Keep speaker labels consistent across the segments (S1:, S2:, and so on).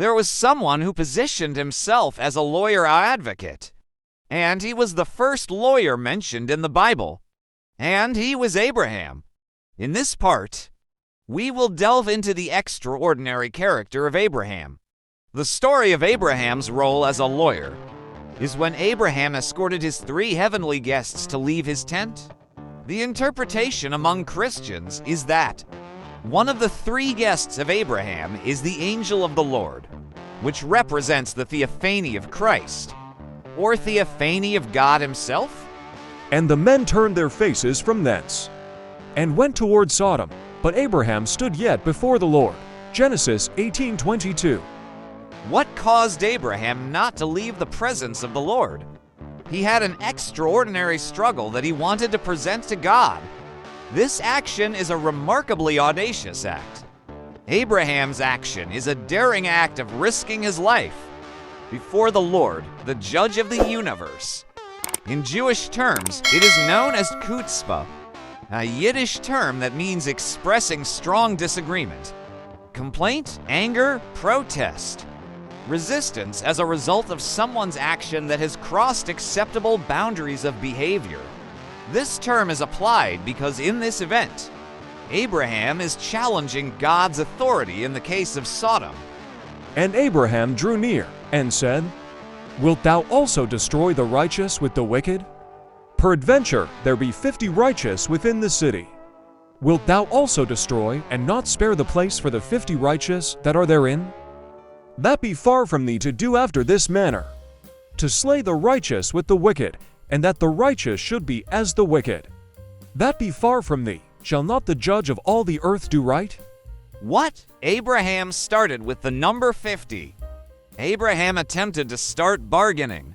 S1: There was someone who positioned himself as a lawyer advocate, and he was the first lawyer mentioned in the Bible, and he was Abraham. In this part, we will delve into the extraordinary character of Abraham. The story of Abraham's role as a lawyer is when Abraham escorted his 3 heavenly guests to leave his tent. The interpretation among Christians is that one of the 3 guests of Abraham is the angel of the Lord, which represents the theophany of Christ, or theophany of God himself.
S2: And the men turned their faces from thence, and went toward Sodom, but Abraham stood yet before the Lord. Genesis 18:22.
S1: What caused Abraham not to leave the presence of the Lord? He had an extraordinary struggle that he wanted to present to God. This action is a remarkably audacious act. Abraham's action is a daring act of risking his life before the Lord, the judge of the universe. In Jewish terms, it is known as chutzpah, a Yiddish term that means expressing strong disagreement, complaint, anger, protest, resistance as a result of someone's action that has crossed acceptable boundaries of behavior. This term is applied because in this event, Abraham is challenging God's authority in the case of Sodom.
S2: And Abraham drew near, and said, Wilt thou also destroy the righteous with the wicked? Peradventure there be 50 righteous within the city. Wilt thou also destroy, and not spare the place for the 50 righteous that are therein? That be far from thee to do after this manner, to slay the righteous with the wicked, and that the righteous should be as the wicked. That be far from thee. Shall not the judge of all the earth do right?
S1: What? Abraham started with the number 50. Abraham attempted to start bargaining.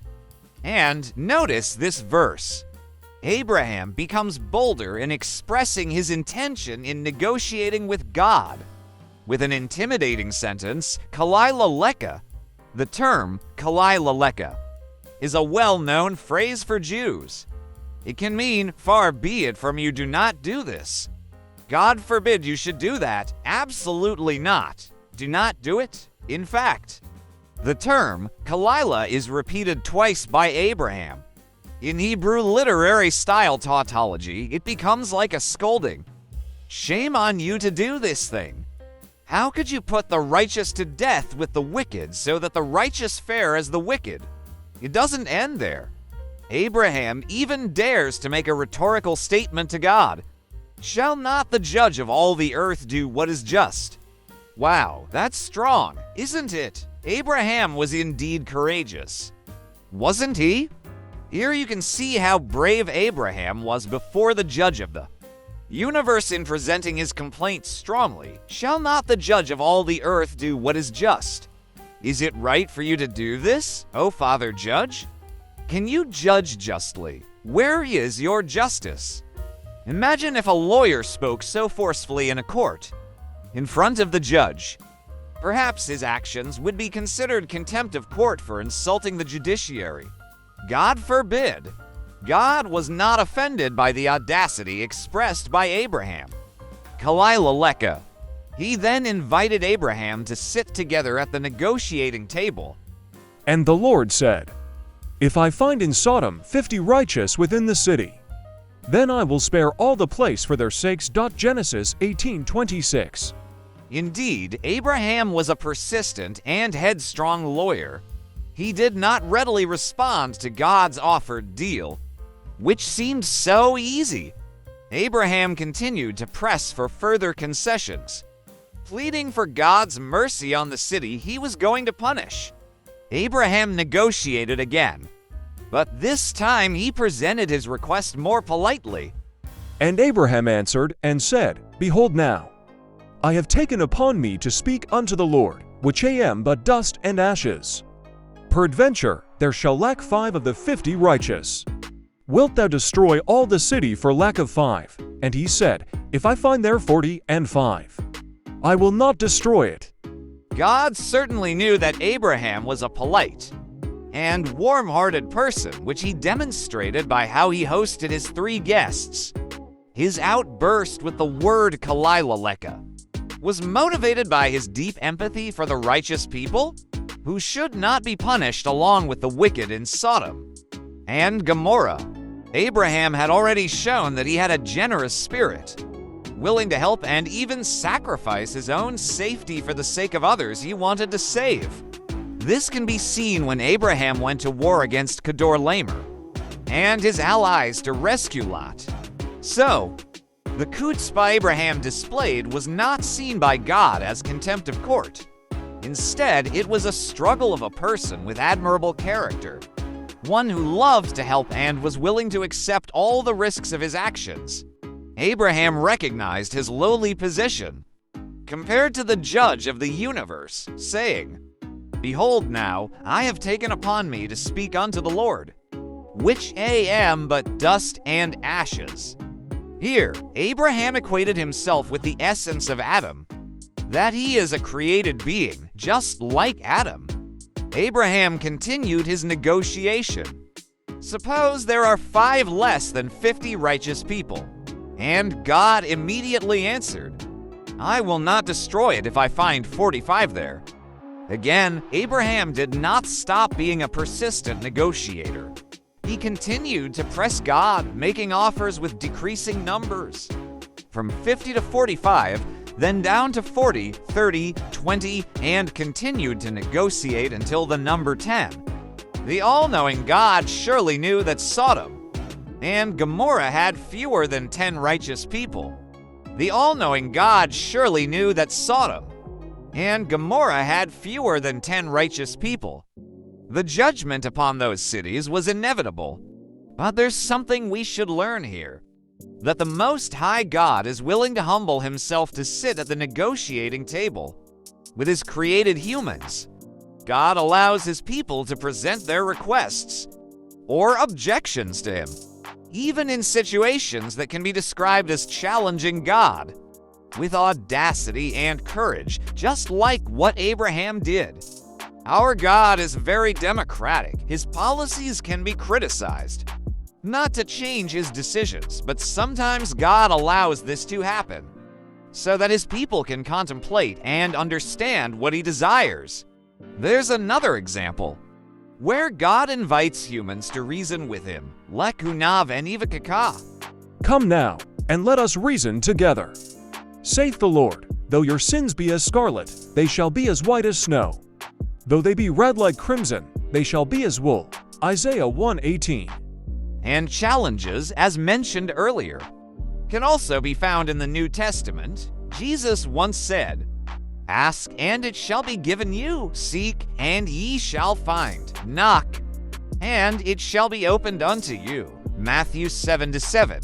S1: And notice this verse. Abraham becomes bolder in expressing his intention in negotiating with God. With an intimidating sentence, Kalilaleka. The term Kalilaleka is a well-known phrase for Jews. It can mean, far be it from you, do not do this. God forbid you should do that. Absolutely not. Do not do it. In fact, the term Kalila is repeated twice by Abraham. In Hebrew literary style tautology, it becomes like a scolding. Shame on you to do this thing. How could you put the righteous to death with the wicked so that the righteous fare as the wicked? It doesn't end there. Abraham even dares to make a rhetorical statement to God. Shall not the judge of all the earth do what is just? Wow, that's strong, isn't it? Abraham was indeed courageous. Wasn't he? Here you can see how brave Abraham was before the judge of the universe in presenting his complaint strongly. Shall not the judge of all the earth do what is just? Is it right for you to do this, O Father Judge? Can you judge justly? Where is your justice? Imagine if a lawyer spoke so forcefully in a court, in front of the judge. Perhaps his actions would be considered contempt of court for insulting the judiciary. God forbid. God was not offended by the audacity expressed by Abraham. Kalilaleka. He then invited Abraham to sit together at the negotiating table.
S2: And the Lord said, If I find in Sodom 50 righteous within the city, then I will spare all the place for their sakes. Genesis 18:26.
S1: Indeed, Abraham was a persistent and headstrong lawyer. He did not readily respond to God's offered deal, which seemed so easy. Abraham continued to press for further concessions, pleading for God's mercy on the city he was going to punish. Abraham negotiated again, but this time he presented his request more politely.
S2: And Abraham answered and said, Behold now, I have taken upon me to speak unto the Lord, which I am but dust and ashes. Peradventure there shall lack 5 of the 50 righteous. Wilt thou destroy all the city for lack of 5? And he said, If I find there 45, I will not destroy it.
S1: God certainly knew that Abraham was a polite and warm-hearted person, which he demonstrated by how he hosted his 3 guests. His outburst with the word Kalilaleka was motivated by his deep empathy for the righteous people, who should not be punished along with the wicked in Sodom and Gomorrah. Abraham had already shown that he had a generous spirit, willing to help and even sacrifice his own safety for the sake of others he wanted to save. This can be seen when Abraham went to war against Kedorlaomer and his allies to rescue Lot. So, the chutzpah Abraham displayed was not seen by God as contempt of court. Instead, it was a struggle of a person with admirable character, one who loved to help and was willing to accept all the risks of his actions. Abraham recognized his lowly position compared to the judge of the universe, saying, "Behold now, I have taken upon me to speak unto the Lord, which I am but dust and ashes." Here, Abraham equated himself with the essence of Adam, that he is a created being, just like Adam. Abraham continued his negotiation. Suppose there are 5 less than 50 righteous people, and God immediately answered, "I will not destroy it if I find 45 there." Again, Abraham did not stop being a persistent negotiator. He continued to press God, making offers with decreasing numbers. From 50 to 45, then down to 40, 30, 20, and continued to negotiate until the number 10. The all-knowing God surely knew that Sodom and Gomorrah had fewer than 10 righteous people. The all-knowing God surely knew that Sodom and Gomorrah had fewer than 10 righteous people. The judgment upon those cities was inevitable. But there's something we should learn here, that the Most High God is willing to humble himself to sit at the negotiating table with his created humans. God allows his people to present their requests or objections to him, even in situations that can be described as challenging God, with audacity and courage, just like what Abraham did. Our God is very democratic. His policies can be criticized. Not to change his decisions, but sometimes God allows this to happen, so that his people can contemplate and understand what he desires. There's another example, where God invites humans to reason with him, lekunav and ivakaka.
S2: Come now, and let us reason together. Saith the Lord, though your sins be as scarlet, they shall be as white as snow. Though they be red like crimson, they shall be as wool. Isaiah 1:18.
S1: And challenges, as mentioned earlier, can also be found in the New Testament. Jesus once said, "Ask, and it shall be given you. Seek, and ye shall find. Knock, and it shall be opened unto you." Matthew 7:7.